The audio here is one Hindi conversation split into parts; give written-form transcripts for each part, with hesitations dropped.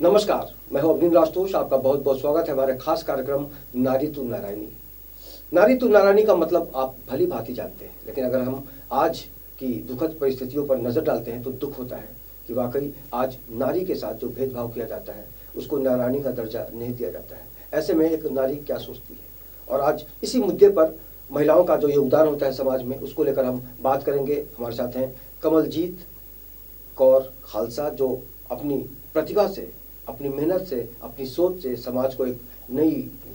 नमस्कार, मैं हूं अवनींद्र आशुतोष। आपका बहुत बहुत स्वागत है हमारे खास कार्यक्रम नारी तू नारायणी। नारी तू नारायणी का मतलब आप भली भांति जानते हैं, लेकिन अगर हम आज की दुखद परिस्थितियों पर नजर डालते हैं तो दुख होता है कि वाकई आज नारी के साथ जो भेदभाव किया जाता है उसको नारायणी का दर्जा नहीं दिया जाता है। ऐसे में एक नारी क्या सोचती है, और आज इसी मुद्दे पर महिलाओं का जो योगदान होता है समाज में, उसको लेकर हम बात करेंगे। हमारे साथ हैं कमलजीत कौर खालसा, जो अपनी प्रतिभा से, अपनी मेहनत से, अपनी सोच से समाज को एक नई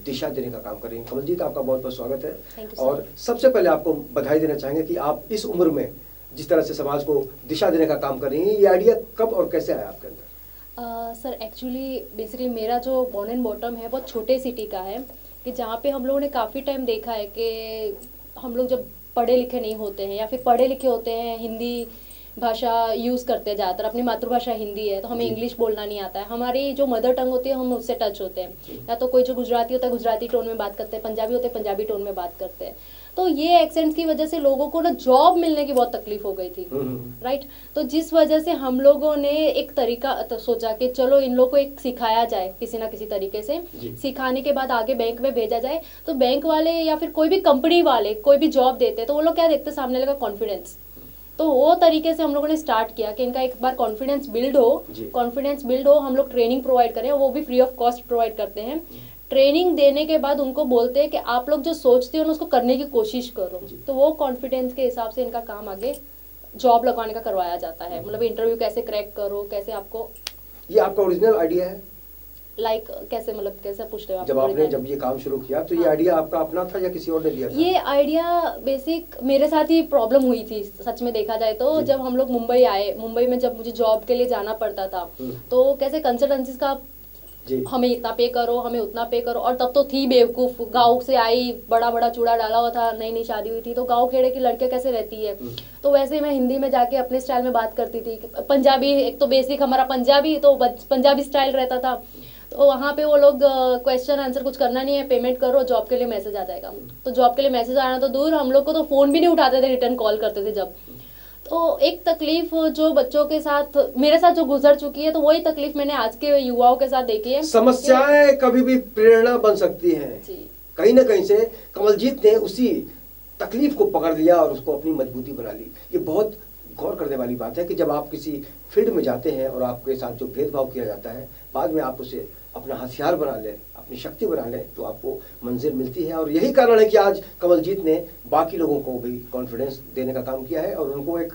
दिशा देने का काम कर रही हैं। कमलजीत, आपका बहुत बहुत स्वागत है। और सबसे पहले आपको बधाई देना चाहेंगे कि आप इस उम्र में जिस तरह से समाज को दिशा देने का काम कर रही हैं, ये आइडिया कब और कैसे आया आपके अंदर? सर एक्चुअली बेसिकली मेरा जो बॉर्न एंड बॉटम है बहुत छोटे सिटी का है, कि जहाँ पे हम लोगों ने काफ़ी टाइम देखा है कि हम लोग जब पढ़े लिखे नहीं होते हैं या फिर पढ़े लिखे होते हैं, हिंदी भाषा यूज़ करते हैं ज़्यादातर, अपनी मातृभाषा हिंदी है तो हमें इंग्लिश बोलना नहीं आता है। हमारी जो मदर टंग होती है हम उससे टच होते हैं, या तो कोई जो गुजराती होता है गुजराती टोन में बात करते हैं, पंजाबी होते हैं पंजाबी टोन में बात करते हैं। तो ये एक्सेंट की वजह से लोगों को ना जॉब मिलने की बहुत तकलीफ हो गई थी, राइट। तो जिस वजह से हम लोगों ने एक तरीका सोचा कि चलो इन लोगों को एक सिखाया जाए, किसी ना किसी तरीके से सिखाने के बाद आगे बैंक में भेजा जाए। तो बैंक वाले या फिर कोई भी कंपनी वाले कोई भी जॉब देते हैं तो वो लोग क्या देखते हैं, सामने वाले का कॉन्फिडेंस। तो वो तरीके से हम लोगों ने स्टार्ट किया कि इनका एक बार कॉन्फिडेंस बिल्ड हो, हम लोग ट्रेनिंग प्रोवाइड करें, वो भी फ्री ऑफ कॉस्ट प्रोवाइड करते हैं। ट्रेनिंग देने के बाद उनको बोलते हैं कि आप लोग जो सोचते हो ना उसको करने की कोशिश करो। तो वो कॉन्फिडेंस के हिसाब से इनका काम आगे जॉब लगवाने का करवाया जाता है। मतलब इंटरव्यू कैसे क्रैक करो, कैसे आपको। ये आपका ओरिजिनल आइडिया है? कैसे, मतलब कैसे पूछते हो आप? जब ये काम शुरू किया तो ये आइडिया आपका अपना था या किसी और ने दिया था? ये आइडिया बेसिक मेरे साथ ही प्रॉब्लम हुई थी सच में देखा जाए तो। जब हम लोग मुंबई आए, मुंबई में जब मुझे जॉब के लिए जाना पड़ता था तो कैसे कंसल्टेंसीज का हमें इतना पे करो, हमें उतना पे करो। और तब तो थी बेवकूफ, गाँव से आई, बड़ा बड़ा चूड़ा डाला हुआ था, नई नई शादी हुई थी, तो गाँव खेड़े की लड़कियां कैसे रहती है। तो वैसे मैं हिंदी में जाके अपने स्टाइल में बात करती थी। पंजाबी, एक तो बेसिक हमारा पंजाबी, तो पंजाबी स्टाइल रहता था। तो वहाँ पे वो लोग क्वेश्चन आंसर कुछ करना नहीं है, पेमेंट करो, जॉब के लिए मैसेज आ जाएगा। तो जॉब के लिए मैसेज आना तो दूर, हम लोग को तो फोन भी नहीं उठाते थे, रिटर्न कॉल करते थे जब। तो एक तकलीफ जो बच्चों के साथ, मेरे साथ जो गुजर चुकी है, तो वही तकलीफ मैंने आज के युवाओं के साथ देखी है। समस्याएं कभी भी प्रेरणा बन सकती है। कहीं ना कहीं से कमलजीत ने उसी तकलीफ को पकड़ लिया और उसको अपनी मजबूती बना ली। ये बहुत गौर करने वाली बात है कि जब आप किसी फील्ड में जाते हैं और आपके साथ जो भेदभाव किया जाता है, बाद में आप उसे अपना हथियार बना लें, अपनी शक्ति बना लें, तो आपको मंजिल मिलती है। और यही कारण है कि आज कमलजीत ने बाकी लोगों को भी कॉन्फिडेंस देने का काम किया है और उनको एक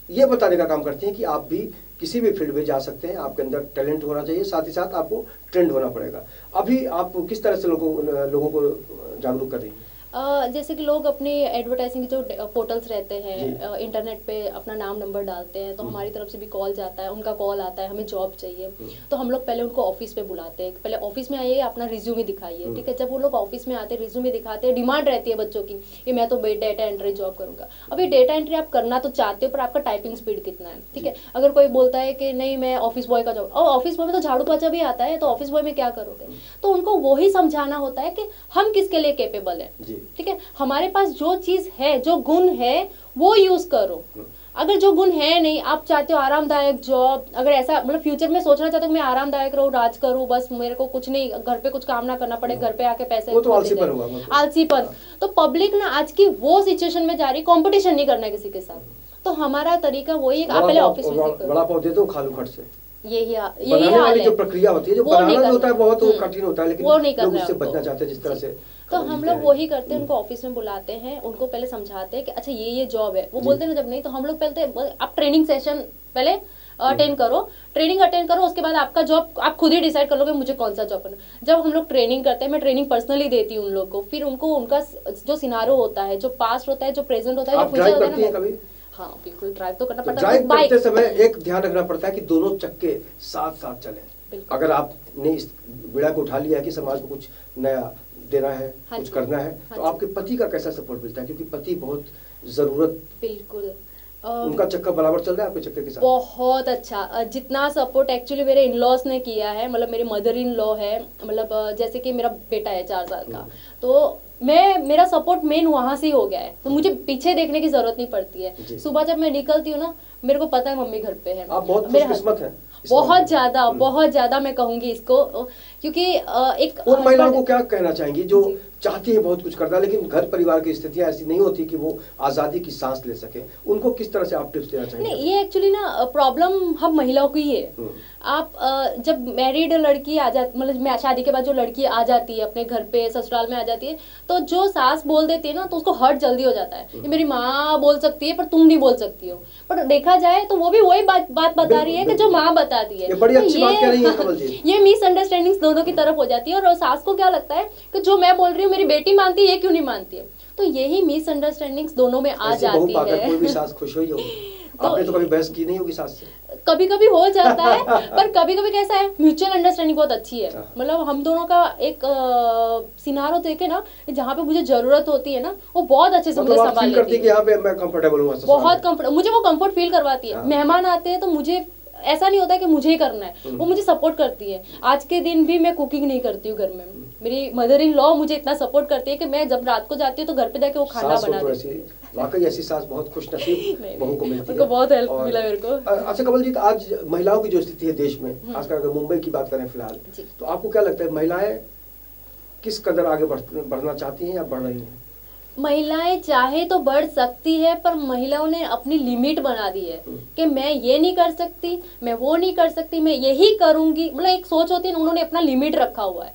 ये बताने का काम करते हैं कि आप भी किसी भी फील्ड में जा सकते हैं। आपके अंदर टैलेंट होना चाहिए, साथ ही साथ आपको ट्रेंड होना पड़ेगा। अभी आप किस तरह से लोगों को जागरूक कर रही हैं? जैसे कि लोग अपनी एडवर्टाइजिंग जो पोर्टल्स रहते हैं, इंटरनेट पे अपना नाम नंबर डालते हैं, तो हमारी तरफ से भी कॉल जाता है, उनका कॉल आता है, हमें जॉब चाहिए। तो हम लोग पहले उनको ऑफिस पे बुलाते हैं, पहले ऑफिस में आइए, अपना रिज्यूमे दिखाइए, ठीक है। जब वो लोग ऑफिस में आते हैं, रिज्यूमे दिखाते हैं, डिमांड रहती है बच्चों की कि मैं तो डेटा एंट्री जॉब करूंगा। अभी डेटा एंट्री आप करना तो चाहते हो, पर आपका टाइपिंग स्पीड कितना है, ठीक है। अगर कोई बोलता है कि नहीं मैं ऑफिस बॉय का जॉब, और ऑफिस बॉय में तो झाड़ू पोछा भी आता है, तो ऑफिस बॉय में क्या करोगे। तो उनको वही समझाना होता है कि हम किसके लिए कैपेबल है, ठीक है। हमारे पास जो चीज है, जो गुण है, वो यूज करो। अगर जो गुण है नहीं, आप चाहते हो आरामदायक जॉब, अगर ऐसा मतलब फ्यूचर में सोचना चाहते हो कि मैं आरामदायक रहूं, राज करूं, बस मेरे को कुछ नहीं, घर पे कुछ काम ना करना पड़े, घर पे आके पैसे, वो तो आलसीपन हुआ, आलसीपन। तो पब्लिक ना आज की वो सिचुएशन में जा रही, कंपटीशन नहीं करना है किसी के साथ। तो हमारा तरीका वही है, आप पहले ऑफिस में बड़ा पाव दे दो, खालू खट से। यही वाली जो प्रक्रिया होती है, जो बनाना जो होता है बहुत कठिन होता है, लेकिन वो नहीं लोग उससे बचना चाहते हैं जिस तरह से। तो हम लोग वही करते हैं, उनको ऑफिस में बुलाते हैं, उनको पहले समझाते हैं कि अच्छा ये जॉब है। वो बोलते हैं जब नहीं, तो हम लोग पहले आप ट्रेनिंग सेशन पहले अटेंड करो, ट्रेनिंग अटेंड करो, उसके बाद आपका जॉब आप खुद ही डिसाइड कर लोगे मुझे कौन सा जॉब करना। जब हम लोग ट्रेनिंग करते हैं, मैं ट्रेनिंग पर्सनली देती हूँ उन लोग को, फिर उनको उनका जो सिनारो होता है, जो पास्ट होता है, जो प्रेजेंट होता है, जो फ्यूचर होता है ना, हाँ बिल्कुल ड्राइव तो करना पड़ता है। ड्राइव करते समय एक ध्यान रखना पड़ता है कि दोनों चक्के साथ साथ चलें। अगर आपने इस बीड़ा को उठा लिया कि समाज को कुछ नया देना है, कुछ करना है, तो आपके पति का कैसा सपोर्ट मिलता है? क्योंकि पति बहुत जरूरत, बिल्कुल उनका चक्कर बराबर चल रहा है आपके चक्कर के साथ? बहुत अच्छा, जितना सपोर्ट एक्चुअली मेरे इन लॉज ने किया है, मतलब मेरी मदर इन लॉ है, मतलब जैसे कि मेरा बेटा है 4 साल का, तो मेरा सपोर्ट मेन वहां से ही हो गया है, तो मुझे पीछे देखने की जरूरत नहीं पड़ती है। सुबह जब मैं निकलती हूँ ना, मेरे को पता है मम्मी घर पे है। आप बहुत खुशकिस्मत हैं। बहुत ज्यादा मैं कहूंगी इसको, क्योंकि एक उन महिलाओं को क्या कहना चाहेंगी जो चाहती है बहुत कुछ करना, लेकिन घर परिवार की स्थितियां ऐसी नहीं होती कि वो आजादी की सांस ले सके, उनको किस तरह से आप टिप्स देना चाहेंगे? नहीं, ये एक्चुअली ना प्रॉब्लम हम महिलाओं की ही है। आप जब मैरिड लड़की आ जाती, मतलब शादी के बाद जो लड़की आ जाती है अपने घर पे, ससुराल में आ जाती है, तो जो सास बोल देती है ना, तो उसको हर्ट जल्दी हो जाता है। ये मेरी माँ बोल सकती है पर तुम नहीं बोल सकती हो। पर देखा जाए तो वो भी वही बात बता रही है कि जो माँ बताती है। ये बड़ी अच्छी बात कह रही है कमल जी। ये मिसअंडरस्टैंडिंग्स दोनों की तरफ हो जाती है, और सास को क्या लगता है कि जो मैं बोल रही हूँ मेरी बेटी मानती है, ये क्यों नहीं मानती है। तो यही मिसअंडरस्टैंडिंग्स दोनों में आ जाती है। कोई भी सास खुश हुई होगी। आपने तो कभी बहस की नहीं होगी सास से? कभी कभी हो जाता है, पर कभी कभी कैसा है, म्यूचुअल अंडरस्टैंडिंग बहुत अच्छी है। मतलब हम दोनों का एक सिनारो देखे ना, जहाँ पे मुझे जरूरत होती है ना, वो बहुत अच्छे से मुझे संभाल लेती है। यहाँ पे मैं कंफर्टेबल हूँ, बहुत कंफर्ट, मुझे वो कंफर्ट फील करवाती है। मेहमान आते हैं तो मुझे ऐसा नहीं होता है कि मुझे ही करना है, वो मुझे सपोर्ट करती है। आज के दिन भी मैं कुकिंग नहीं करती हूँ घर में, मेरी मदर इन लॉ मुझे इतना सपोर्ट करती है कि मैं जब रात को जाती हूँ तो घर पे जाके वो खाना बना देती है। वाकई ऐसी सास बहुत खुशनसीब बहू को मिलती है। उनको बहुत हेल्प मिला मेरे को। अच्छा कमल जी, आज महिलाओं की जो स्थिति है देश में, खासकर अगर मुंबई की बात करें फिलहाल, तो आपको क्या लगता है महिलाएं किस कदर आगे बढ़ना चाहती हैं या बढ़ रही हैं? महिलाएं चाहे तो बढ़ सकती है, पर महिलाओं ने अपनी लिमिट बना दी है कि मैं ये नहीं कर सकती, मैं वो नहीं कर सकती, मैं यही करूंगी। मतलब एक सोच होती है, उन्होंने अपना लिमिट रखा हुआ है।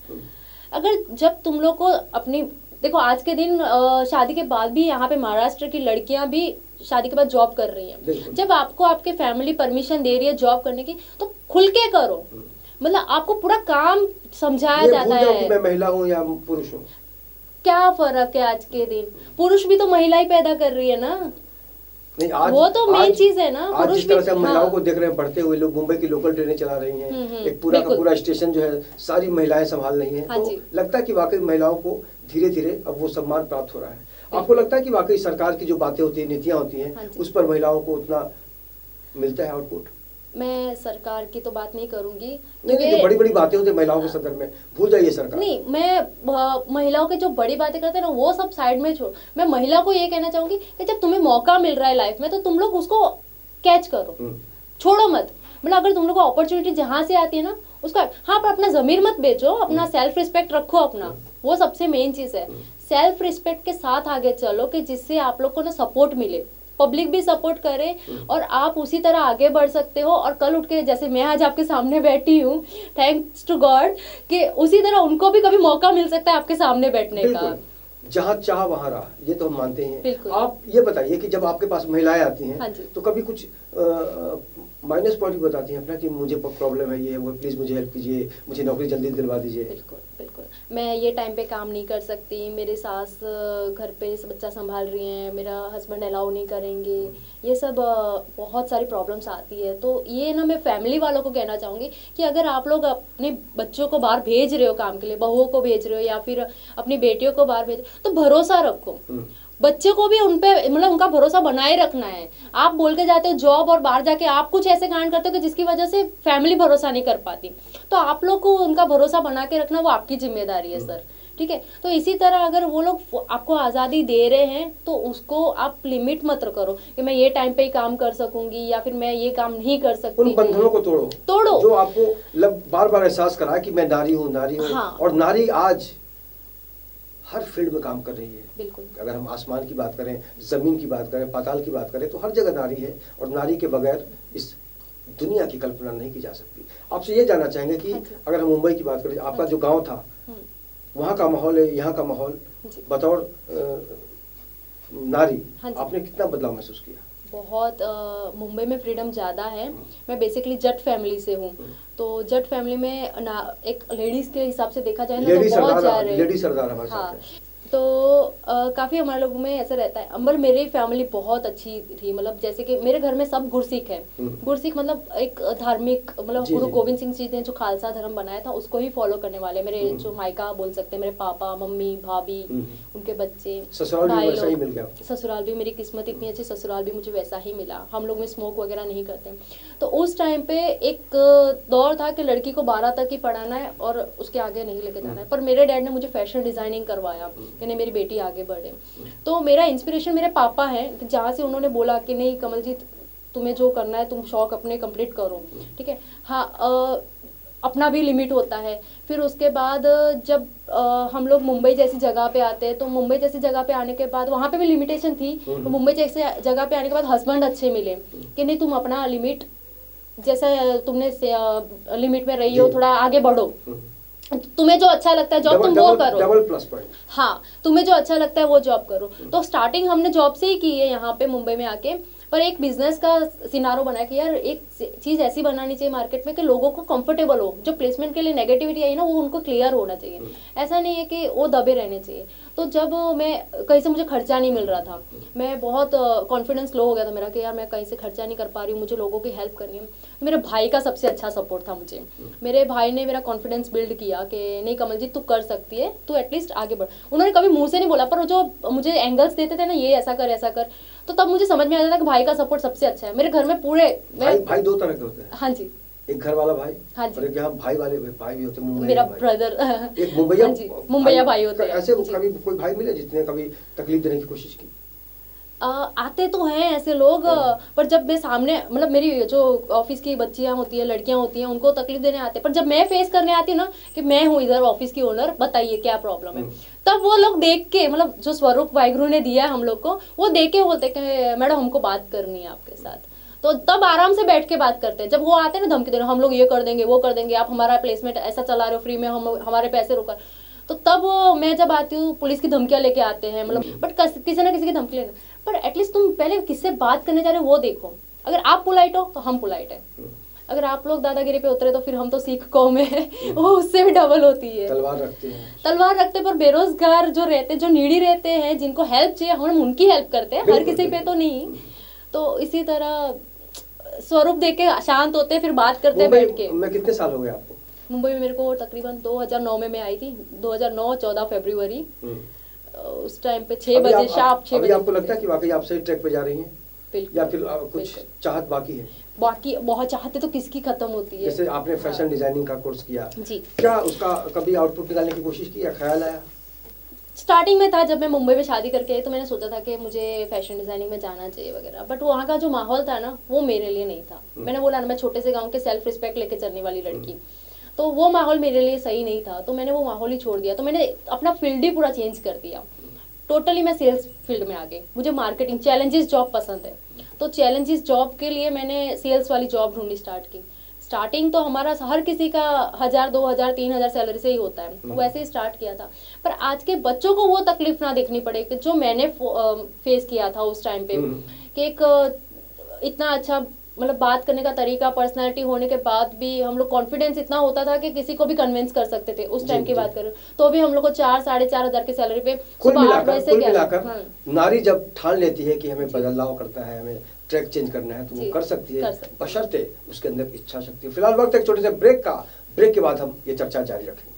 अगर जब तुम लोग को अपनी, देखो आज के दिन शादी के बाद भी यहाँ पे महाराष्ट्र की लड़कियां भी शादी के बाद जॉब कर रही हैं। जब आपको आपके फैमिली परमिशन दे रही है जॉब करने की, तो खुल के करो। मतलब आपको पूरा काम समझाया जाता है कि मैं महिला हूँ या पुरुष हूँ, क्या फर्क है। आज के दिन पुरुष भी तो महिला ही पैदा कर रही है ना। नहीं, आज वो तो मेन चीज है ना। आज जिस तरह से महिलाओं को देख रहे हैं बढ़ते हुए, लोग मुंबई की लोकल ट्रेनें चला रही हैं, एक पूरा का पूरा स्टेशन जो है सारी महिलाएं संभाल रही हैं, तो लगता है कि वाकई महिलाओं को धीरे धीरे अब वो सम्मान प्राप्त हो रहा है। आपको लगता है कि वाकई सरकार की जो बातें होती है, नीतियां होती हैं, उस पर महिलाओं को उतना मिलता है आउटपुट? मैं सरकार की तो बात नहीं करूंगी। नहीं, जो बड़ी बड़ी बातें होती है महिलाओं के संदर्भ में, भूल जाइए सरकार। नहीं, मैं महिलाओं के जो बड़ी बातें करते हैं ना, वो सब साइड में छोड़, मैं महिला को ये कहना चाहूंगी कि जब तुम्हें मौका मिल रहा है लाइफ में, तो तुम लोग उसको कैच करो, छोड़ो मत। मतलब अगर तुम लोग को अपॉर्चुनिटी जहां से आती है ना, उसका हाँ, पर अपना जमीर मत बेचो, अपना सेल्फ रिस्पेक्ट रखो अपना, वो सबसे मेन चीज है। सेल्फ रिस्पेक्ट के साथ आगे चलो, कि जिससे आप लोग को ना सपोर्ट मिले, पब्लिक भी सपोर्ट करे, और आप उसी तरह आगे बढ़ सकते हो। और कल उठ के जैसे मैं आज आपके सामने बैठी हूँ, थैंक्स टू गॉड, कि उसी तरह उनको भी कभी मौका मिल सकता है आपके सामने बैठने का। जहाँ चाह वहाँ रहा, ये तो हम मानते हैं। आप ये बताइए कि जब आपके पास महिलाएं आती हैं, तो कभी कुछ माइनस पॉइंट बताती हैं अपना कि मुझे प्रॉब्लम है ये, वो प्लीज मुझे हेल्प कीजिए, मुझे नौकरी जल्दी दिलवा दीजिए? बिल्कुल बिल्कुल, मैं ये टाइम पे काम नहीं कर सकती, मेरे सास घर पे बच्चा संभाल रही हैं, मेरा हस्बैंड अलाउ नहीं करेंगे, ये सब बहुत सारी प्रॉब्लम्स आती है। तो ये ना मैं फैमिली वालों को कहना चाहूँगी कि अगर आप लोग अपने बच्चों को बाहर भेज रहे हो काम के लिए, बहुओं को भेज रहे हो या फिर अपनी बेटियों को बाहर भेज, तो भरोसा रखो। बच्चे को भी उन पे, मतलब उनका भरोसा बनाए रखना है। आप बोल के जाते हो जॉब, और बाहर जाके आप कुछ ऐसे कांड करते हो कि जिसकी वजह से फैमिली भरोसा नहीं कर पाती, तो आप लोग को उनका भरोसा बना के रखना वो आपकी जिम्मेदारी है सर, ठीक है। तो इसी तरह अगर वो लोग आपको आज़ादी दे रहे हैं, तो उसको आप लिमिट मत करो कि मैं ये टाइम पे ही काम कर सकूंगी या फिर मैं ये काम नहीं कर सकती। उन बंधनों को तोड़ो जो आपको बार बार एहसास कराए कि मैं नारी हूँ, नारी हूँ। हाँ। और नारी आज हर फील्ड में काम कर रही है। बिल्कुल। अगर हम आसमान की बात करें, जमीन की बात करें, पाताल की बात करें, तो हर जगह नारी है, और नारी के बगैर इस दुनिया की कल्पना नहीं की जा सकती। आपसे ये जानना चाहेंगे कि अगर हम मुंबई की बात करें, आपका जो गांव था, वहाँ का माहौल है, यहाँ का माहौल, बतौर नारी आपने कितना बदलाव महसूस किया? बहुत मुंबई में फ्रीडम ज़्यादा है। मैं बेसिकली जट फैमिली से हूँ, तो जट फैमिली में एक लेडीज के हिसाब से देखा जाए ना, तो बहुत ज़्यादा लेडी सरदार हमारे साथ है। तो काफ़ी हमारे लोगों में ऐसा रहता है। अंबर मेरी फैमिली बहुत अच्छी थी, मतलब जैसे कि मेरे घर में सब गुरसिख है। गुरसिख मतलब एक धार्मिक, मतलब गुरु गोविंद सिंह जी ने जो खालसा धर्म बनाया था उसको ही फॉलो करने वाले। मेरे जो मायका बोल सकते हैं, मेरे पापा मम्मी भाभी, उनके बच्चे, भाई लोग। ससुराल भी मेरी किस्मत इतनी अच्छी, ससुराल भी मुझे वैसा ही मिला। हम लोग में स्मोक वगैरह नहीं करते। तो उस टाइम पे एक दौर था कि लड़की को 12 तक ही पढ़ाना है और उसके आगे नहीं लेके जाना है। पर मेरे डैड ने मुझे फैशन डिजाइनिंग करवाया कि नहीं मेरी बेटी आगे बढ़े। तो मेरा इंस्पिरेशन मेरे पापा हैं, जहाँ से उन्होंने बोला कि नहीं कमलजीत तुम्हें जो करना है तुम शौक अपने कंप्लीट करो, ठीक है। हाँ, अपना भी लिमिट होता है। फिर उसके बाद जब हम लोग मुंबई जैसी जगह पे आते हैं, तो मुंबई जैसी जगह पे आने के बाद वहाँ पे भी लिमिटेशन थी। तो मुंबई जैसे जगह पे आने के बाद हस्बैंड अच्छे मिले कि नहीं तुम अपना लिमिट, जैसे तुमने लिमिट में रही हो, थोड़ा आगे बढ़ो, तुम्हें जो अच्छा लगता है जॉब तुम वो करो। Double plus point. हाँ, तुम्हें जो अच्छा लगता है वो जॉब करो। तो स्टार्टिंग हमने जॉब से ही की है यहाँ पे मुंबई में आके, पर एक बिजनेस का सिनारो बना कि यार एक चीज ऐसी बनानी चाहिए मार्केट में कि लोगों को कंफर्टेबल हो, जो प्लेसमेंट के लिए नेगेटिविटी आई ना वो उनको क्लियर होना चाहिए, ऐसा नहीं है कि वो दबे रहने चाहिए। तो जब मैं कहीं से मुझे खर्चा नहीं मिल रहा था, मैं बहुत कॉन्फिडेंस लो हो गया था मेरा कि यार मैं कहीं से खर्चा नहीं कर पा रही हूँ, मुझे लोगों की हेल्प करनी है। मेरे भाई का सबसे अच्छा सपोर्ट था मुझे, मेरे भाई ने मेरा कॉन्फिडेंस बिल्ड किया कि नहीं कमलजीत तू कर सकती है, तू एटलीस्ट आगे बढ़। उन्होंने कभी मुंह से नहीं बोला, पर जो मुझे एंगल्स देते थे ना, ये ऐसा कर ऐसा कर, तो तब मुझे समझ में आता था कि भाई का सपोर्ट सबसे अच्छा है। मेरे घर में पूरे भाई दो तरह के होते हैं। हाँ जी, एक घर वाला भाई, हाँ जी, और एक यहाँ भाई वाले भाई भी होते हैं। मेरा ब्रदर एक मुंबईया, हाँ जी, मुंबईया भाई होते हैं। ऐसे कभी कोई भाई मिले जिसने कभी तकलीफ देने की कोशिश की? आते तो हैं ऐसे लोग, पर जब मैं सामने, मतलब मेरी जो ऑफिस की बच्चियां होती है, लड़कियां होती हैं, उनको तकलीफ देने आते हैं, पर जब मैं फेस करने आती हूँ ना कि मैं हूँ इधर ऑफिस की ओनर, बताइए क्या प्रॉब्लम है, तब वो लोग देख के, मतलब जो स्वरूप वाहिगुरु ने दिया है हम लोग को, वो देख के बोलते कि मैडम हमको बात करनी है आपके साथ। तो तब आराम से बैठ के बात करते हैं। जब वो आते हैं ना धमकी देना, हम लोग ये कर देंगे वो कर देंगे, आप हमारा प्लेसमेंट ऐसा चला रहे हो फ्री में, हम हमारे पैसे रोका, तो तब मैं जब आती हूँ पुलिस की धमकियां लेके आते हैं, मतलब बट किसी ना किसी की धमकी लेना, पर एटलीस्ट तुम पहले किससे बात करने जा रहे हो वो देखो। अगर आप पोलाइट हो तो हम पोलाइट है, अगर आप लोग दादागिरी पे उतरे तो फिर हम तो सिख कौम है, वो उससे भी डबल होती है। तलवार रखते हैं, तलवार रखते, पर बेरोजगार जो रहते, जो नीडी रहते हैं, जिनको हेल्प चाहिए, हम उनकी हेल्प करते हैं, हर किसी पे तो नहीं। तो इसी तरह स्वरूप देख के शांत होते, फिर बात करते हैं बैठ के। मैं कितने साल हो गए आपको मुंबई में? मेरे को तकरीबन 2009 में मैं आई थी, 2009 14 फरवरी। उस टाइम पे 6 बजे, शार्प 6 बजे। आपको लगता है कि वाकई आप सही ट्रैक पे जा रही हैं? बिल्कुल। या फिर कुछ चाहत बाकी है? बाकी बहुत चाहते तो किसकी खत्म होती है। जैसे आपने फैशन डिजाइनिंग का कोर्स किया जी, क्या उसका कभी आउटपुट निकालने की कोशिश की या ख्याल आया? स्टार्टिंग में था, जब मैं मुंबई में शादी करके आई तो मैंने सोचा था कि मुझे फैशन डिजाइनिंग में जाना चाहिए वगैरह, बट वहाँ का जो माहौल था ना वो मेरे लिए नहीं था। मैंने बोला ना, मैं छोटे से गांव के सेल्फ रिस्पेक्ट लेके चलने वाली लड़की, तो वो माहौल मेरे लिए सही नहीं था, तो मैंने वो माहौल ही छोड़ दिया। तो मैंने अपना फील्ड ही पूरा चेंज कर दिया, टोटली मैं सेल्स फील्ड में आ गई। मुझे मार्केटिंग चैलेंजेस जॉब पसंद है, तो चैलेंजेस जॉब के लिए मैंने सेल्स वाली जॉब ढूंढनी स्टार्ट की। स्टार्टिंग तो हमारा हर किसी का 1000 2000 3000 सैलरी से ही होता है, वैसे ही स्टार्ट किया था। पर आज के बच्चों को वो तकलीफ ना देखनी पड़े कि जो मैंने फेस किया था उस टाइम पे, कि एक इतना अच्छा मतलब बात करने का तरीका, पर्सनालिटी होने के बाद भी हम लोग कॉन्फिडेंस इतना होता था कि किसी को भी कन्विंस कर सकते थे। उस टाइम की बात करें तो भी हम लोग को 4 साढ़े 4 हजार की सैलरी पे सुबह 8 बजे से क्या नारी जब ठान लेती है कि हमें बदलाव करता है, हमें ट्रैक चेंज करना है, तो वो कर सकती है, बशर्ते उसके अंदर इच्छा शक्ति। फिलहाल वक्त एक छोटे से ब्रेक का, ब्रेक के बाद हम ये चर्चा जारी रखेंगे।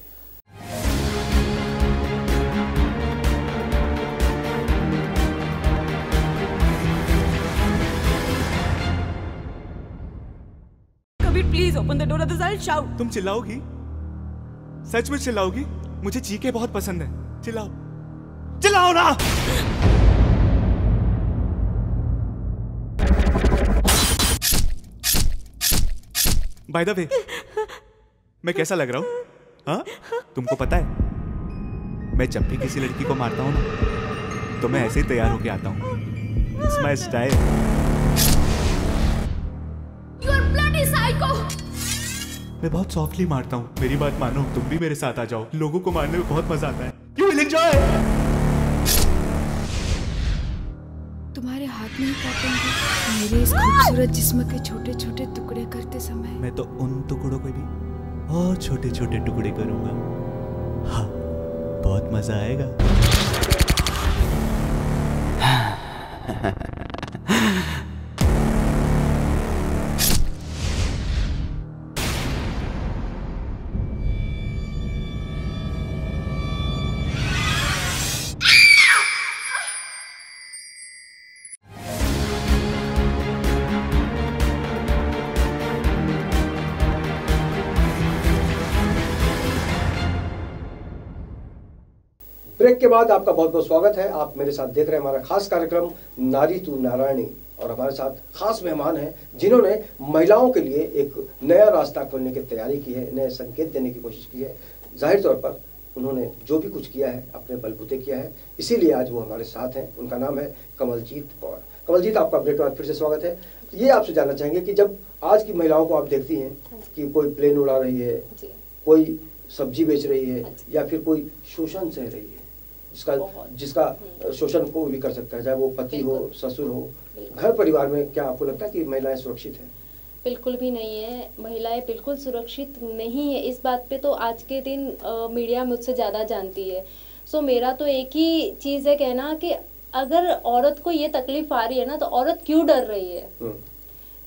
Please open the door, others I'll shout. तुम चिल्लाओगी? सच में चिल्लाओगी? मुझे चीखे बहुत पसंद है। चिल्लाओ, चिल्लाओ ना। बाय द वे, मैं कैसा लग रहा हूँ? हाँ? तुमको पता है, मैं जब भी किसी लड़की को मारता हूँ ना, तो मैं ऐसे ही तैयार होके आता हूँ। It's my style. मैं बहुत सॉफ्टली मारता हूँ, मेरी बात मानो, तुम भी मेरे साथ आ जाओ। लोगों को मारने में बहुत मजा आता है। You will enjoy. तुम्हारे हाथ नहीं काटेंगे मेरे इस खूबसूरत जिस्म के छोटे छोटे टुकड़े करते समय? मैं तो उन टुकड़ों को भी और छोटे छोटे टुकड़े करूंगा। हाँ, बहुत मजा आएगा। ब्रेक के बाद आपका बहुत बहुत स्वागत है। आप मेरे साथ देख रहे हैं हमारा खास कार्यक्रम नारी तू नारायणी। और हमारे साथ खास मेहमान हैं जिन्होंने महिलाओं के लिए एक नया रास्ता खोलने की तैयारी की है, नए संकेत देने की कोशिश की है। जाहिर तौर पर उन्होंने जो भी कुछ किया है अपने बलबूते किया है, इसीलिए आज वो हमारे साथ हैं। उनका नाम है कमलजीत कौर। कमलजीत, आपका ब्रेक के बाद फिर से स्वागत है। ये आपसे जानना चाहेंगे कि जब आज की महिलाओं को आप देखती हैं कि कोई प्लेन उड़ा रही है, कोई सब्जी बेच रही है, या फिर कोई शोषण सह रही है, जिसका शोषण कोई भी कर सकता है, चाहे वो पति हो, ससुर हो, घर परिवार में, क्या आपको लगता है कि महिलाएं सुरक्षित हैं? बिल्कुल भी नहीं है, महिलाएं बिल्कुल सुरक्षित नहीं है। इस बात पे तो आज के दिन मीडिया मुझसे ज़्यादा जानती है। सो मेरा तो एक ही चीज़ है कहना कि अगर औरत को ये तकलीफ आ रही है ना, तो औरत क्यों डर रही है।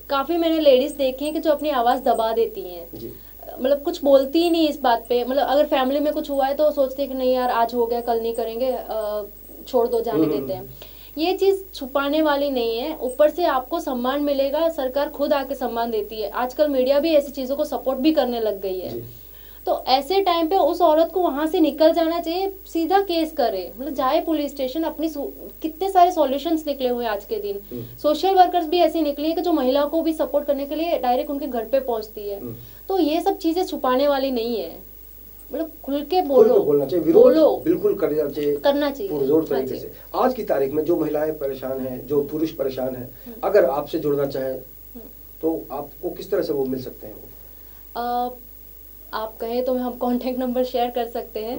काफ़ी मैंने लेडीज़ देखी हैं कि जो अपनी आवाज़ दबा देती हैं, मतलब कुछ बोलती ही नहीं इस बात पे। मतलब अगर फैमिली में कुछ हुआ है तो सोचते हैं कि नहीं यार आज हो गया, कल नहीं करेंगे, छोड़ दो, जाने देते हैं। ये चीज़ छुपाने वाली नहीं है। ऊपर से आपको सम्मान मिलेगा, सरकार खुद आके सम्मान देती है। आजकल मीडिया भी ऐसी चीज़ों को सपोर्ट भी करने लग गई है। तो ऐसे टाइम पे उस औरत को वहां से निकल जाना चाहिए, सीधा केस करे, मतलब जाए पुलिस स्टेशन। अपनी कितने सारे सॉल्यूशंस निकले हुए आज के दिन। सोशल वर्कर्स भी ऐसी निकली है कि जो महिलाओं को भी सपोर्ट करने के लिए डायरेक्ट उनके घर पे पहुंचती है। तो ये सब चीजें छुपाने वाली नहीं है, मतलब खुल के बोलो, बोलना चाहिए, विरोध बिल्कुल करना चाहिए पुरजोर तरीके से। आज की तारीख में जो महिलाएं परेशान हैं, जो पुरुष परेशान हैं, अगर आपसे जुड़ना चाहें तो आपको किस तरह से वो मिल सकते हैं? वो आप कहें तो हम कांटेक्ट नंबर शेयर कर सकते हैं।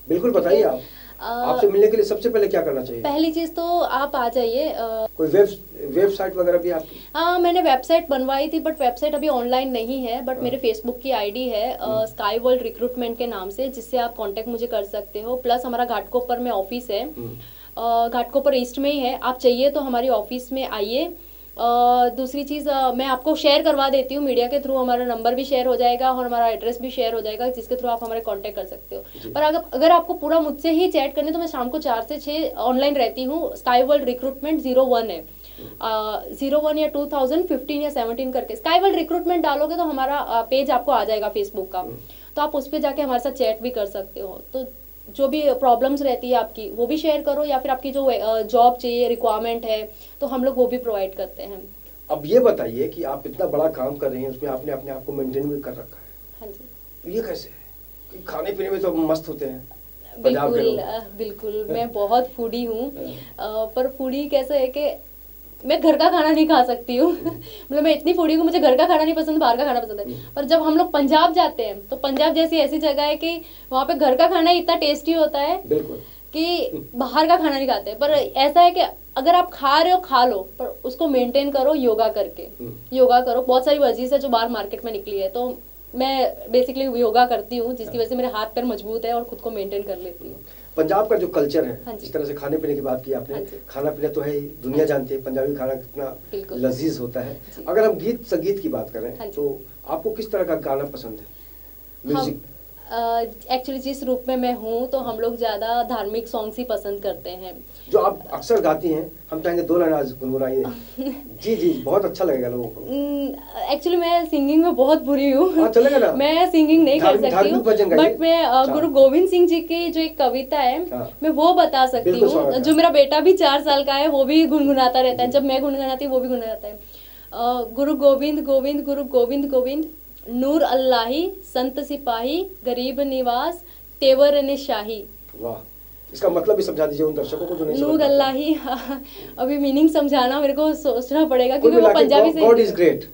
बिल्कुल बताइए। आप आपसे मिलने के लिए सबसे पहले क्या करना चाहिए? पहली चीज तो आप आ जाइए। कोई वेबसाइट वगैरह भी आपकी? मैंने वेबसाइट बनवाई थी, बट वेबसाइट अभी ऑनलाइन नहीं है। बट मेरे फेसबुक की आईडी है स्काई वर्ल्ड रिक्रूटमेंट के नाम से, जिससे आप कांटेक्ट मुझे कर सकते हो। प्लस हमारा घाटकोपर में ऑफिस है, घाटकोपर ईस्ट में ही है। आप चाहिए तो हमारी ऑफिस में आइए। दूसरी चीज़ मैं आपको शेयर करवा देती हूँ, मीडिया के थ्रू हमारा नंबर भी शेयर हो जाएगा और हमारा एड्रेस भी शेयर हो जाएगा, जिसके थ्रू आप हमारे कांटेक्ट कर सकते हो। पर अगर आपको पूरा मुझसे ही चैट करने, तो मैं शाम को 4 से 6 ऑनलाइन रहती हूँ। स्काई वर्ल्ड रिक्रूटमेंट 01 है, 01 या 2015 या 17 करके स्काई वर्ल्ड रिक्रूटमेंट डालोगे तो हमारा पेज आपको आ जाएगा फेसबुक का। तो आप उस पर जाके हमारे साथ चैट भी कर सकते हो। तो जो भी प्रॉब्लम्स रहती है आपकी, वो भी शेयर करो, या फिर आपकी जो जॉब चाहिए, रिक्वायरमेंट है, तो हम लोग वो भी प्रोवाइड करते हैं। अब ये बताइए कि आप इतना बड़ा काम कर रही हैं, उसमें आपने अपने आप को मेंटेन भी कर रखा है। हाँ जी। तो ये कैसे है कि खाने पीने में तो मस्त होते हैं? बिल्कुल मैं बहुत फूडी हूँ। पर फूडी कैसे है कि मैं घर का खाना नहीं खा सकती हूँ। मतलब मैं इतनी फूडी हूँ, मुझे घर का खाना नहीं पसंद, बाहर का खाना पसंद है। पर जब हम लोग पंजाब जाते हैं, तो पंजाब जैसी ऐसी जगह है कि वहाँ पे घर का खाना इतना टेस्टी होता है कि बाहर का खाना नहीं खाते। पर ऐसा है कि अगर आप खा रहे हो खा लो, पर उसको मेंटेन करो योगा करके। योगा करो, बहुत सारी वर्जिश है जो बाहर मार्केट में निकली है, तो मैं बेसिकली योगा करती हूँ, जिसकी वजह से मेरे हाथ पैर मजबूत है और खुद को मेंटेन कर लेती हूँ। पंजाब का जो कल्चर है, जिस तरह से खाने पीने की बात की आपने, खाना पीना तो है ही, दुनिया जानती है पंजाबी खाना कितना लजीज होता है। अगर हम गीत संगीत की बात करें तो आपको किस तरह का गाना पसंद है? म्यूजिक एक्चुअली जिस रूप में मैं हूँ, तो हम लोग ज्यादा धार्मिक सॉन्ग्स ही पसंद करते हैं। जो आप अक्सर गाती हैं, हम चाहेंगे 2 लाइन आज गुनगुनाइए। जी बहुत अच्छा लगेगा लोगों को। एक्चुअली मैं सिंगिंग में बहुत बुरी हूँ। चलेगा ना? मैं सिंगिंग नहीं कर सकती हूँ, बट मैं गुरु गोविंद सिंह जी की जो एक कविता है, मैं वो बता सकती हूँ। जो मेरा बेटा भी 4 साल का है, वो भी गुनगुनाता रहता है। जब मैं गुनगुनाती हूँ, वो भी गुनगुनाता है। गुरु गोविंद गोविंद, गुरु गोविंद गोविंद, नूर अल्लाही, संत सिपाही, गरीब निवास, तेवर ने शाही। वाह, इसका मतलब भी समझा दीजिए उन दर्शकों को जो नहीं समझ नूर अल्लाही। अभी मीनिंग समझाना मेरे को सोचना पड़ेगा, क्योंकि वो पंजाबी से। God is great.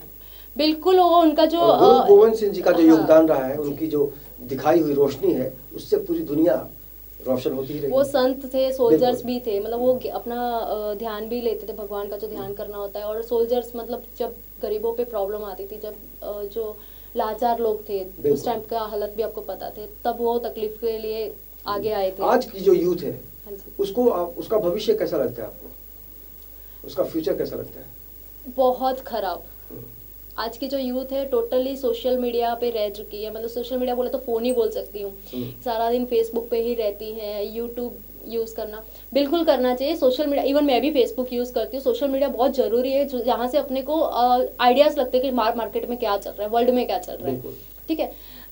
बिल्कुल, वो उनका जो गुरु गोविंद सिंह जी का जो योगदान रहा है, उनकी जो दिखाई हुई रोशनी है, उससे पूरी दुनिया रोशन होती ही रही। वो संत थे, सोल्जर्स भी थे, मतलब वो अपना ध्यान भी लेते थे, भगवान का जो ध्यान करना होता है। और सोल्जर्स मतलब जब गरीबों पे प्रॉब्लम आती थी, जब जो लाचार लोग थे, उस टाइम का हालत भी आपको पता थे, तब वो तकलीफ के लिए आगे आए थे। आज की जो यूथ है, उसका भविष्य कैसा लगता है आपको? उसका फ्यूचर कैसा लगता है? बहुत खराब। आज की जो यूथ है टोटली सोशल मीडिया पे रह चुकी है। मतलब सोशल मीडिया बोले तो फोन ही बोल सकती हूँ। सारा दिन फेसबुक पे ही रहती है। यूट्यूब यूज करना बिल्कुल करना चाहिए। सोशल मीडिया, इवन मैं भी फेसबुक यूज करती हूँ। सोशल मीडिया बहुत जरूरी है, जहाँ से अपने को आइडियाज लगते हैं कि मार्केट में क्या चल रहा है, वर्ल्ड में क्या चल रहा है, ठीक है।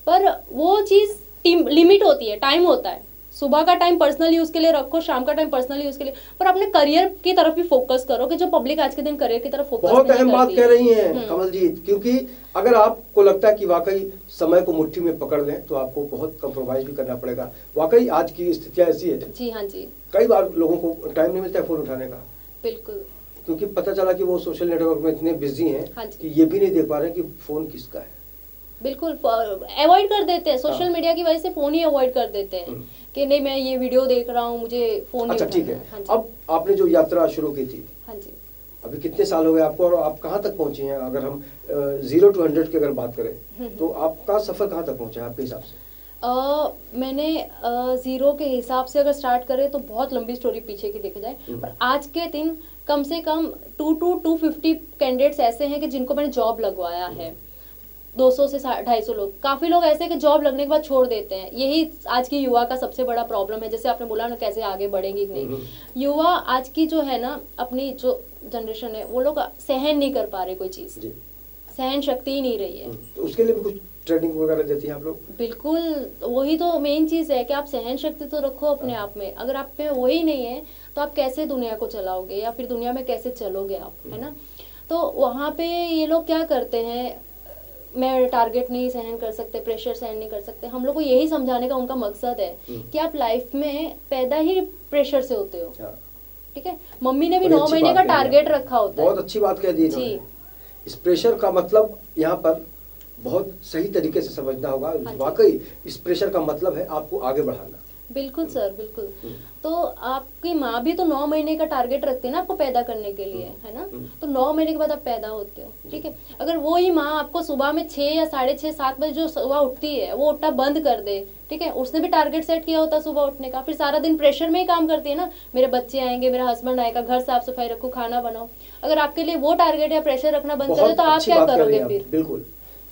पर वो चीज लिमिट होती है, टाइम होता है। सुबह का टाइम पर्सनल यूज के लिए रखो, शाम का टाइम पर्सनल यूज के लिए, पर अपने करियर की तरफ भी फोकस करो, कि जो पब्लिक आज के दिन करियर की तरफ फोकस बहुत अहम बात कह रही हैं कमलजीत, क्योंकि अगर आपको लगता है कि वाकई समय को मुट्ठी में पकड़ लें तो आपको बहुत कंप्रोमाइज भी करना पड़ेगा। वाकई आज की स्थितियां ऐसी है। जी हाँ जी, कई बार लोगों को टाइम नहीं मिलता है फोन उठाने का। बिल्कुल, क्योंकि पता चला कि वो सोशल नेटवर्क में इतने बिजी हैं कि ये भी नहीं देख पा रहे कि फोन किसका है। बिल्कुल अवॉइड कर देते हैं, सोशल मीडिया की वजह से फोन ही अवॉइड कर देते हैं कि नहीं मैं ये वीडियो देख रहा हूँ, मुझे फोन नहीं। अच्छा ठीक है, अब आपने जो यात्रा शुरू की थी, हाँ जी, अभी कितने साल हो गए आपको और आप कहाँ तक पहुंचे हैं? अगर हम 0 to 100 की अगर बात करें तो आपका सफर कहाँ तक पहुंचा है आपके हिसाब से? मैंने 0 के हिसाब से अगर स्टार्ट करें तो बहुत लंबी स्टोरी पीछे की देखा जाए, पर आज के दिन कम से कम 250 कैंडिडेट्स ऐसे हैं कि जिनको मैंने जॉब लगवाया है। 200 से 250 लोग, काफी लोग ऐसे कि जॉब लगने के बाद छोड़ देते हैं। यही आज की युवा का सबसे बड़ा प्रॉब्लम है। जैसे आपने बोला ना कैसे आगे बढ़ेंगे कि नहीं, युवा आज की जो है ना, अपनी जो जनरेशन है वो लोग सहन नहीं कर पा रहे कोई चीज, सहन शक्ति ही नहीं रही है। तो उसके लिए भी कुछ ट्रेनिंग वगैरह देती हैं आप लोग? बिल्कुल, वही तो मेन चीज है कि आप सहन शक्ति तो रखो अपने आप में। अगर आप में वही नहीं है तो आप कैसे दुनिया को चलाओगे या फिर दुनिया में कैसे चलोगे आप, है ना। तो वहाँ पे ये लोग क्या करते हैं, मैं टारगेट नहीं सहन कर सकते, प्रेशर सहन नहीं कर सकते। हम लोग को यही समझाने का उनका मकसद है कि आप लाइफ में पैदा ही प्रेशर से होते हो, ठीक है। मम्मी ने भी 9 महीने का टारगेट रखा होता है। बहुत अच्छी बात कह दी जी। इस प्रेशर का मतलब यहाँ पर बहुत सही तरीके से समझना होगा। वाकई इस प्रेशर का मतलब है आपको आगे बढ़ाना। बिल्कुल सर, बिल्कुल। तो आपकी माँ भी तो 9 महीने का टारगेट रखती है ना आपको पैदा करने के लिए, है ना। तो 9 महीने के बाद आप पैदा होते हो, ठीक है। अगर वो ही माँ आपको सुबह में 6 या 6:30 7 बजे जो सुबह उठती है वो उठना बंद कर दे, ठीक है, उसने भी टारगेट सेट किया होता है सुबह उठने का, फिर सारा दिन प्रेशर में ही काम करती है ना। मेरे बच्चे आएंगे, मेरा हस्बैंड आएगा, घर साफ सफाई रखो, खाना बनाओ। अगर आपके लिए वो टारगेट या प्रेशर रखना बंद कर दे तो आप क्या करोगे फिर? बिल्कुल,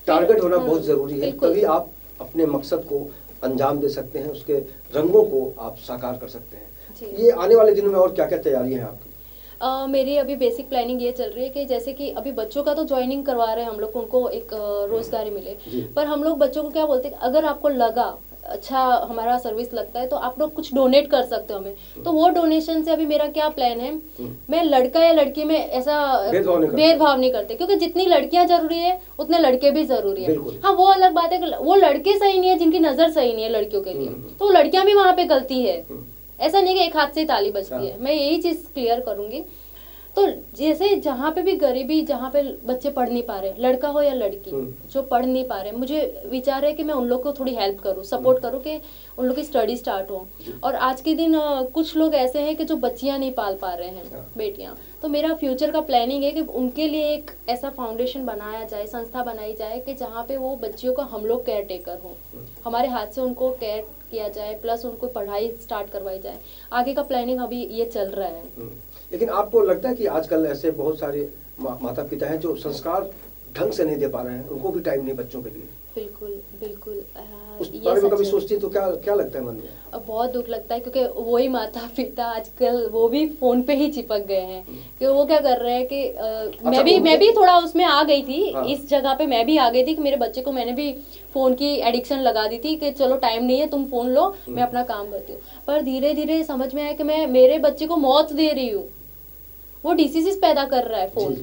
टारगेट होना बहुत जरूरी है, तभी आप अपने मकसद को अंजाम दे सकते हैं, उसके रंगों को आप साकार कर सकते हैं। ये आने वाले दिनों में और क्या क्या तैयारियां हैं आपकी? मेरी अभी बेसिक प्लानिंग ये चल रही है कि जैसे कि अभी बच्चों का तो ज्वाइनिंग करवा रहे हैं हम लोग, उनको एक रोजगारी मिले, पर हम लोग बच्चों को क्या बोलते हैं, अगर आपको लगा अच्छा हमारा सर्विस लगता है तो आप लोग कुछ डोनेट कर सकते हो हमें। तो वो डोनेशन से अभी मेरा क्या प्लान है, मैं लड़का या लड़की में ऐसा भेदभाव नहीं करते, क्योंकि जितनी लड़कियां जरूरी है उतने लड़के भी जरूरी है। हाँ, वो अलग बात है कि वो लड़के सही नहीं है जिनकी नजर सही नहीं है लड़कियों के लिए, तो लड़कियां भी वहां पे गलती है। ऐसा नहीं कि एक हाथ से ताली बजती है। मैं यही चीज क्लियर करूंगी। तो जैसे जहाँ पे भी गरीबी, जहाँ पे बच्चे पढ़ नहीं पा रहे, लड़का हो या लड़की जो पढ़ नहीं पा रहे, मुझे विचार है कि मैं उन लोग को थोड़ी हेल्प करूँ, सपोर्ट करूँ कि उन लोग की स्टडी स्टार्ट हो। और आज के दिन कुछ लोग ऐसे हैं कि जो बच्चियाँ नहीं पाल पा रहे हैं, बेटियाँ। तो मेरा फ्यूचर का प्लानिंग है कि उनके लिए एक ऐसा फाउंडेशन बनाया जाए, संस्था बनाई जाए कि जहाँ पे वो बच्चियों का हम लोग केयर टेकर हो, हमारे हाथ से उनको केयर किया जाए, प्लस उनको पढ़ाई स्टार्ट करवाई जाए। आगे का प्लानिंग अभी ये चल रहा है। लेकिन आपको लगता है कि आजकल ऐसे बहुत सारे माता पिता हैं जो संस्कार ढंग से नहीं दे पा रहे हैं, उनको भी टाइम नहीं बच्चों के लिए? बिल्कुल बिल्कुल, उस बारे में कभी सोचती तो क्या लगता है मन में? बहुत दुख लगता है, क्योंकि वही माता पिता आजकल वो भी फोन पे ही चिपक गए हैं। कि वो क्या कर रहे हैं कि मैं भी थोड़ा उसमें आ गई थी। इस जगह पे मैं भी आ गई थी कि मेरे बच्चे को मैंने भी फोन की एडिक्शन लगा दी थी कि चलो टाइम नहीं है, तुम फोन लो, मैं अपना काम करती हूँ। पर धीरे धीरे समझ में आया कि मैं मेरे बच्चे को मौत दे रही हूँ, वो डिसीजेस पैदा कर रहा है फोन।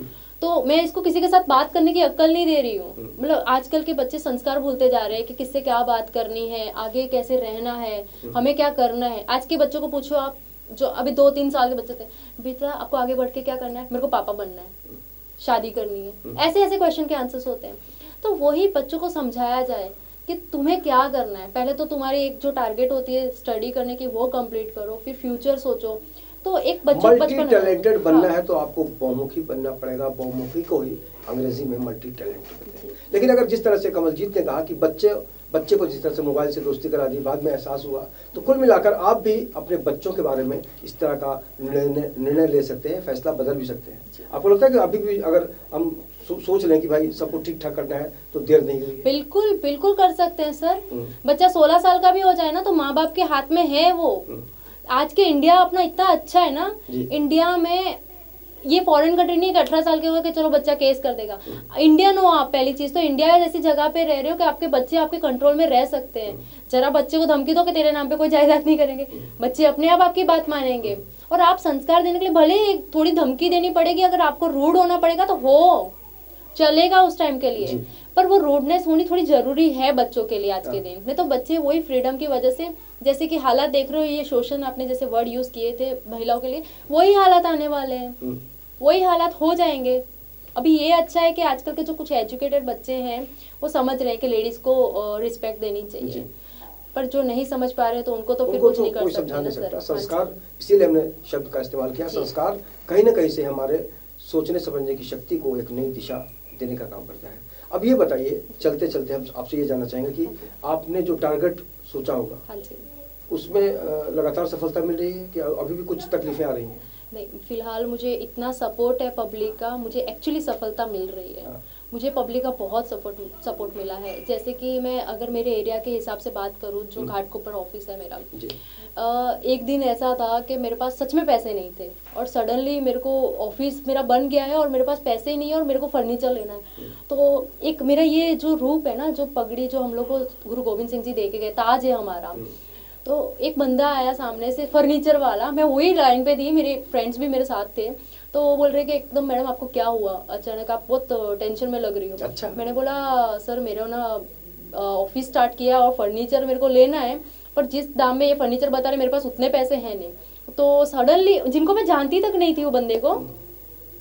तो मैं इसको किसी के साथ बात करने की अक्ल नहीं दे रही हूँ। मतलब आजकल के बच्चे संस्कार भूलते जा रहे हैं कि किससे क्या बात करनी है, आगे कैसे रहना है, हमें क्या करना है। आज के बच्चों को पूछो आप, जो अभी 2-3 साल के बच्चे थे, बेटा आपको आगे बढ़ के क्या करना है? मेरे को पापा बनना है, शादी करनी है, ऐसे ऐसे क्वेश्चन के आंसर्स होते हैं। तो वही बच्चों को समझाया जाए कि तुम्हें क्या करना है। पहले तो तुम्हारी एक जो टारगेट होती है स्टडी करने की वो कंप्लीट करो, फिर फ्यूचर सोचो। तो एक बच्चा मल्टी टैलेंटेड बनना है तो आपको बहुमुखी बनना पड़ेगा। बहुमुखी को ही अंग्रेजी में मल्टी टैलेंटेड कहते हैं। लेकिन अगर जिस तरह से कमलजीत ने कहा कि बच्चे को जिस तरह से मोबाइल से दोस्ती करा दी, बाद में एहसास हुआ, तो कुल मिलाकर आप भी अपने बच्चों के बारे में इस तरह का निर्णय ले सकते हैं, फैसला बदल भी सकते हैं। आपको लगता है कि अभी भी अगर हम सोच लें कि भाई सबको ठीक ठाक करना है तो देर नहीं हुई? बिल्कुल बिल्कुल कर सकते हैं सर। बच्चा 16 साल का भी हो जाए ना तो माँ बाप के हाथ में है वो। आज के इंडिया अपना इतना अच्छा है ना, इंडिया में ये फॉरेन कंट्री नहीं कि 18 साल के हो कि चलो बच्चा केस कर देगा। इंडियन हो आप, पहली चीज तो इंडिया जैसी जगह पे रह रहे हो कि आपके बच्चे आपके कंट्रोल में रह सकते हैं। जरा बच्चे को धमकी दो कि तेरे नाम पे कोई जायदाद नहीं करेंगे, बच्चे अपने आप आपकी बात मानेंगे। और आप संस्कार देने के लिए भले थोड़ी धमकी देनी पड़ेगी, अगर आपको रूड होना पड़ेगा तो हो, चलेगा उस टाइम के लिए, पर वो रूडनेस होनी थोड़ी जरूरी है बच्चों के लिए आज के दिन में। तो बच्चे वही फ्रीडम की वजह से, जैसे कि हालात देख रहे हो, ये शोषण आपने जैसे वर्ड यूज किए थे महिलाओं के लिए, वही हालात आने वाले हैं, वही हालात हो जाएंगे। अभी ये अच्छा है कि आजकल के जो कुछ एजुकेटेड बच्चे हैं वो समझ रहे हैं कि लेडीज को रिस्पेक्ट देनी चाहिए, पर जो नहीं समझ पा रहे तो उनको तो फिर कुछ नहीं कर सकते। संस्कार, इसीलिए हमने शब्द का इस्तेमाल किया। संस्कार कहीं ना कहीं से हमारे सोचने समझने की शक्ति को एक नई दिशा देने का काम करता है। अब ये बताइए, चलते चलते हम आपसे ये जानना चाहेंगे कि आपने जो टारगेट सोचा होगा उसमें लगातार सफलता मिल रही है कि अभी भी कुछ तकलीफें आ रही हैं? नहीं, फिलहाल मुझे इतना सपोर्ट है पब्लिक का, मुझे एक्चुअली सफलता मिल रही है। मुझे पब्लिक का बहुत सपोर्ट मिला है। जैसे कि मैं अगर मेरे एरिया के हिसाब से बात करूं, जो घाटकोपर ऑफिस है मेरा, एक दिन ऐसा था कि मेरे पास सच में पैसे नहीं थे और सडनली मेरे को ऑफिस मेरा बन गया है और मेरे पास पैसे ही नहीं है और मेरे को फर्नीचर लेना है। तो एक मेरा ये जो रूप है ना, जो पगड़ी जो हम लोग को गुरु गोविंद सिंह जी दे के गए, ताज है हमारा। तो एक बंदा आया सामने से, फर्नीचर वाला, मैं वही लाइन पे थी, मेरे फ्रेंड्स भी मेरे साथ थे, तो वो बोल रहे कि एकदम मैडम आपको क्या हुआ अचानक, आप बहुत टेंशन में लग रही हो। अच्छा। मैंने बोला सर मेरे ना ऑफिस स्टार्ट किया और फर्नीचर मेरे को लेना है, पर जिस दाम में ये फर्नीचर बता रहे मेरे पास उतने पैसे हैं नहीं। तो सडनली, जिनको मैं जानती तक नहीं थी वो बंदे को,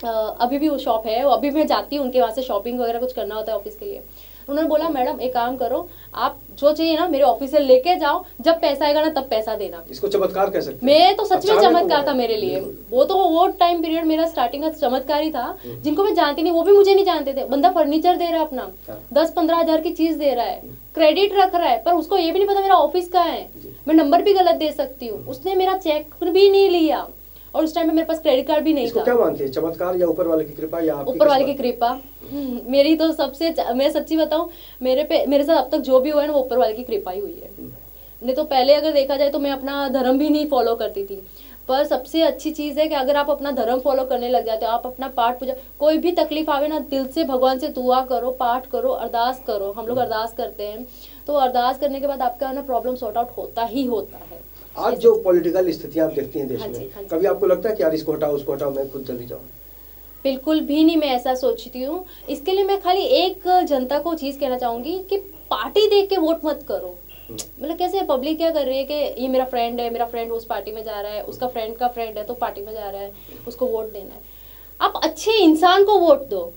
अभी भी वो शॉप है, अभी मैं जाती हूँ उनके वहाँ से, शॉपिंग वगैरह कुछ करना होता है ऑफिस के लिए। उन्होंने बोला मैडम एक काम करो, आप जो चाहिए ना मेरे ऑफिस से लेके जाओ, जब पैसा आएगा ना तब पैसा देना। इसको चमत्कार कह सकते हैं। मैं तो सच में चमत्कार था मेरे लिए वो टाइम पीरियड मेरा स्टार्टिंग का चमत्कार ही था। जिनको मैं जानती नहीं, वो भी मुझे नहीं जानते थे। बंदा फर्नीचर दे रहा है, अपना 10-15 हजार की चीज दे रहा है, क्रेडिट रख रहा है, पर उसको ये भी नहीं पता मेरा ऑफिस कहाँ है, मैं नंबर भी गलत दे सकती हूँ। उसने मेरा चेक भी नहीं लिया और उस टाइम में मेरे पास क्रेडिट कार्ड भी नहीं था। क्या मानती है, चमत्कार या ऊपर वाले की कृपा या आपकी? ऊपर वाले की कृपा। मेरी तो सबसे, मैं सच्ची बताऊं, मेरे साथ अब तक जो भी हुआ है ना वो ऊपर वाले की कृपा ही हुई है। नहीं तो पहले अगर देखा जाए तो मैं अपना धर्म भी नहीं फॉलो करती थी, पर सबसे अच्छी चीज है कि अगर आप अपना धर्म फॉलो करने लग जाते हो, आप अपना पाठ पूजा, कोई भी तकलीफ आवे ना, दिल से भगवान से दुआ करो, पाठ करो, अरदास करो। हम लोग अरदास करते हैं, तो अरदास करने के बाद आपका ना प्रॉब्लम सॉर्ट आउट होता ही होता है। आज जो पॉलिटिकल स्थितियां आप देखती हैं देश में, कभी आपको लगता है कि यार इसको हटाओ उसको हटाओ, मैं खुद जल्दी जाऊं? बिल्कुल भी नहीं, मैं ऐसा सोचती हूँ। इसके लिए मैं खाली एक जनता को चीज कहना चाहूंगी कि पार्टी देख के वोट मत करो। मतलब कैसे पब्लिक क्या कर रही है कि ये मेरा फ्रेंड है, मेरा फ्रेंड उस पार्टी में जा रहा है, उसका फ्रेंड का फ्रेंड है तो पार्टी में जा रहा है, उसको वोट देना है। आप अच्छे इंसान को वोट दो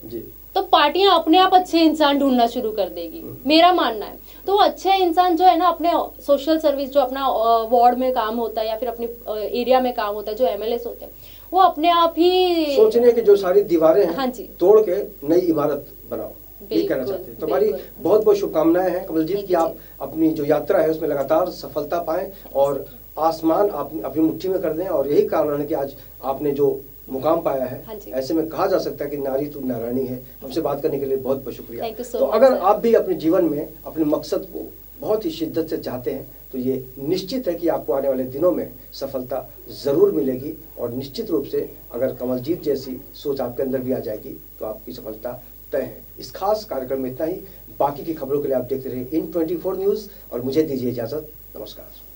तो पार्टियां अपने आप अच्छे इंसान ढूंढना शुरू कर देगी, मेरा मानना है। तो अच्छे इंसान जो है ना, अपने सोशल सर्विस जो अपना वार्ड में काम होता है या फिर अपने एरिया में काम होता है, जो एमएलए होते हैं, वो अपने आप ही सोचने की जो सारी दीवारें हैं, हाँ जी, तोड़ के नई इमारत बनाओ, ये कहना चाहते हैं। तो हमारी बहुत बहुत शुभकामनाएं हैं कमलजीत कि आप अपनी जो यात्रा है उसमें लगातार सफलता पाएं और आसमान अपनी मुट्ठी में कर दें। और यही कारण है कि आज आपने जो मुकाम पाया है, ऐसे में कहा जा सकता है कि नारी तू नारायणी है। हमसे बात करने के लिए बहुत बहुत शुक्रिया। तो अगर आप भी अपने जीवन में अपने मकसद को बहुत ही शिद्दत से चाहते हैं तो ये निश्चित है कि आपको आने वाले दिनों में सफलता जरूर मिलेगी। और निश्चित रूप से अगर कमलजीत जैसी सोच आपके अंदर भी आ जाएगी तो आपकी सफलता तय है। इस खास कार्यक्रम में इतना ही। बाकी की खबरों के लिए आप देखते रहिए IN24 न्यूज़ और मुझे दीजिए इजाजत। नमस्कार।